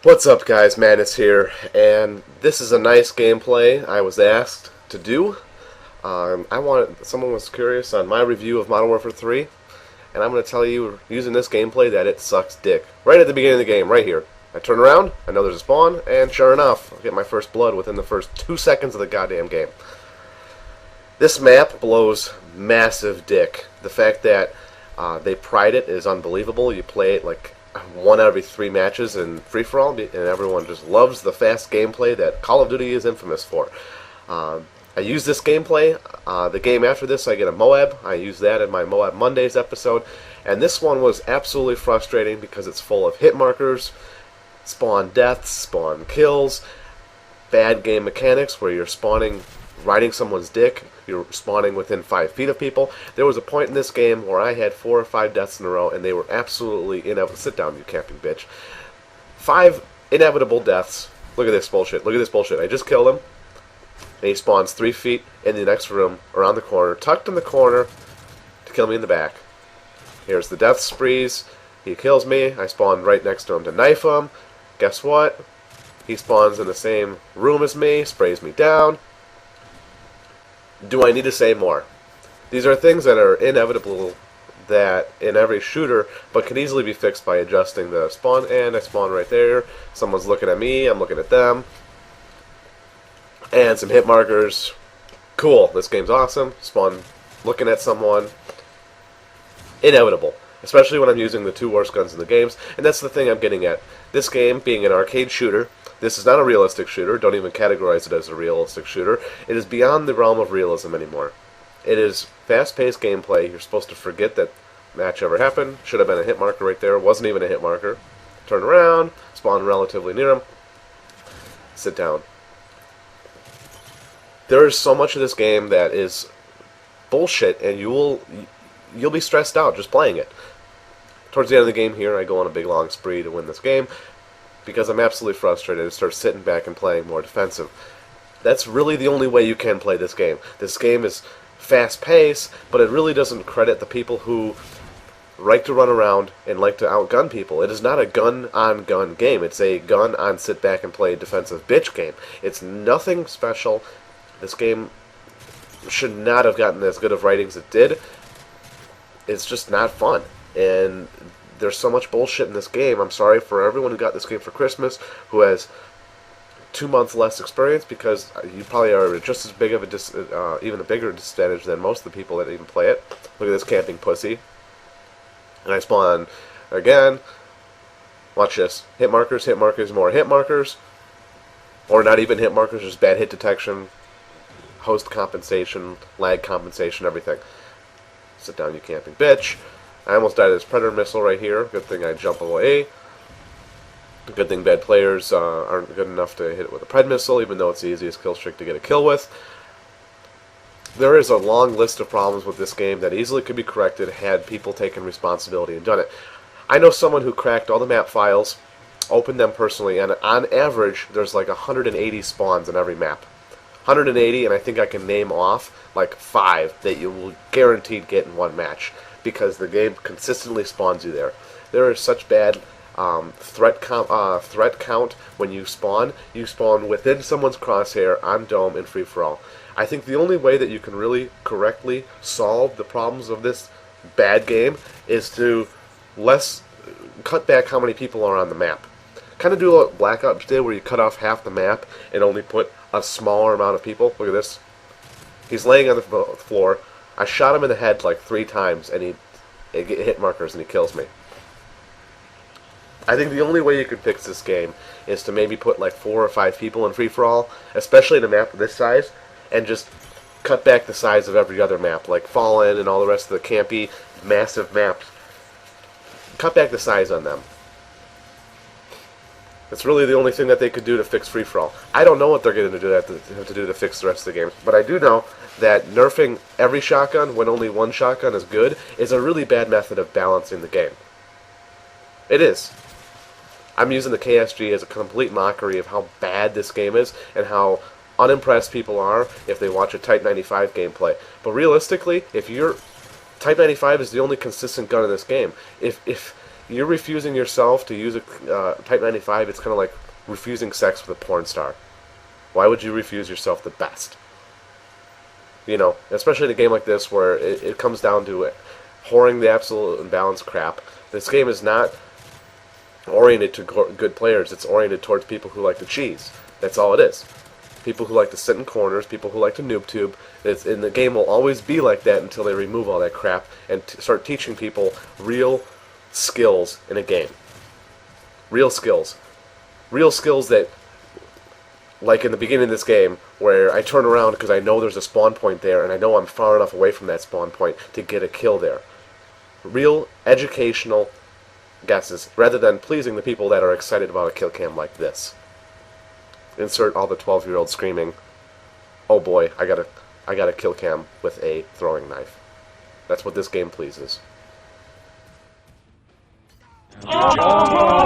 What's up, guys? Madness here, and this is a nice gameplay I was asked to do. Someone was curious on my review of Modern Warfare 3, and I'm going to tell you, using this gameplay, that it sucks dick. Right at the beginning of the game, right here. I turn around, I know there's a spawn, and sure enough, I get my first blood within the first 2 seconds of the goddamn game. This map blows massive dick. The fact that they pride it is unbelievable. You play it like 1 every 3 matches in free-for-all, and everyone just loves the fast gameplay that Call of Duty is infamous for. I use this gameplay. The game after this, I get a M.O.A.B. I use that in my M.O.A.B. Mondays episode, and this one was absolutely frustrating because it's full of hit markers, spawn deaths, spawn kills, bad game mechanics where you're spawning, riding someone's dick, you're spawning within 5 feet of people. There was a point in this game where I had 4 or 5 deaths in a row, and they were absolutely inevitable. Sit down, you camping bitch. 5 inevitable deaths. Look at this bullshit. Look at this bullshit. I just killed him, and he spawns 3 feet in the next room, around the corner, tucked in the corner, to kill me in the back. Here's the death sprees. He kills me. I spawn right next to him to knife him. Guess what? He spawns in the same room as me, sprays me down. Do I need to say more? These are things that are inevitable that in every shooter, but can easily be fixed by adjusting the spawn, and I spawn right there. Someone's looking at me, I'm looking at them. And some hit markers. Cool, this game's awesome. Spawn looking at someone. Inevitable. Especially when I'm using the 2 worst guns in the games, and that's the thing I'm getting at. This game being an arcade shooter, this is not a realistic shooter. Don't even categorize it as a realistic shooter. It is beyond the realm of realism anymore. It is fast-paced gameplay. You're supposed to forget that match ever happened. Should have been a hit marker right there. Wasn't even a hit marker. Turn around, spawn relatively near him, sit down. There is so much of this game that is bullshit, and you'll be stressed out just playing it. Towards the end of the game here, I go on a big long spree to win this game because I'm absolutely frustrated and start sitting back and playing more defensive. That's really the only way you can play this game. This game is fast-paced, but it really doesn't credit the people who like to run around and like to outgun people. It is not a gun-on-gun game. It's a gun-on-sit-back-and-play defensive bitch game. It's nothing special. This game should not have gotten as good of ratings as it did. It's just not fun. And there's so much bullshit in this game. I'm sorry for everyone who got this game for Christmas, who has 2 months less experience, because you probably are just as big of even a bigger disadvantage than most of the people that even play it. Look at this camping pussy. And I spawn again. Watch this. Hit markers, more hit markers. Or not even hit markers, just bad hit detection, host compensation, lag compensation, everything. Sit down, you camping bitch. I almost died of this Predator missile right here. Good thing I jump away. Good thing bad players aren't good enough to hit it with a Pred missile, even though it's the easiest kill streak to get a kill with. There is a long list of problems with this game that easily could be corrected had people taken responsibility and done it. I know someone who cracked all the map files, opened them personally, and on average, there's like 180 spawns in every map. 180, and I think I can name off like 5 that you will guaranteed get in one match, because the game consistently spawns you there. There is such bad threat count when you spawn. You spawn within someone's crosshair on dome in free-for-all. I think the only way that you can really correctly solve the problems of this bad game is to cut back how many people are on the map. Kind of do what Black Ops did, where you cut off half the map and only put a smaller amount of people. Look at this. He's laying on the floor. I shot him in the head like 3 times, and he hit markers, and he kills me. I think the only way you could fix this game is to maybe put like 4 or 5 people in free-for-all, especially in a map this size, and just cut back the size of every other map, like Fallen and all the rest of the campy, massive maps. Cut back the size on them. It's really the only thing that they could do to fix free-for-all. I don't know what they're going to do to fix the rest of the games, but I do know that nerfing every shotgun when only one shotgun is good is a really bad method of balancing the game. It is. I'm using the KSG as a complete mockery of how bad this game is and how unimpressed people are if they watch a Type 95 gameplay. But realistically, if you're Type 95 is the only consistent gun in this game. If you're refusing yourself to use a Type 95. It's kind of like refusing sex with a porn star. Why would you refuse yourself the best? You know, especially in a game like this where it comes down to whoring the absolute and balanced crap. This game is not oriented to good players. It's oriented towards people who like to cheese. That's all it is. People who like to sit in corners, people who like to noob tube. And the game will always be like that until they remove all that crap and start teaching people real skills in a game. Real skills. Real skills that, like in the beginning of this game, where I turn around because I know there's a spawn point there and I know I'm far enough away from that spawn point to get a kill there. Real educational guesses, rather than pleasing the people that are excited about a kill cam like this. Insert all the 12-year-olds screaming, "Oh boy, I got a kill cam with a throwing knife." That's what this game pleases. Oh!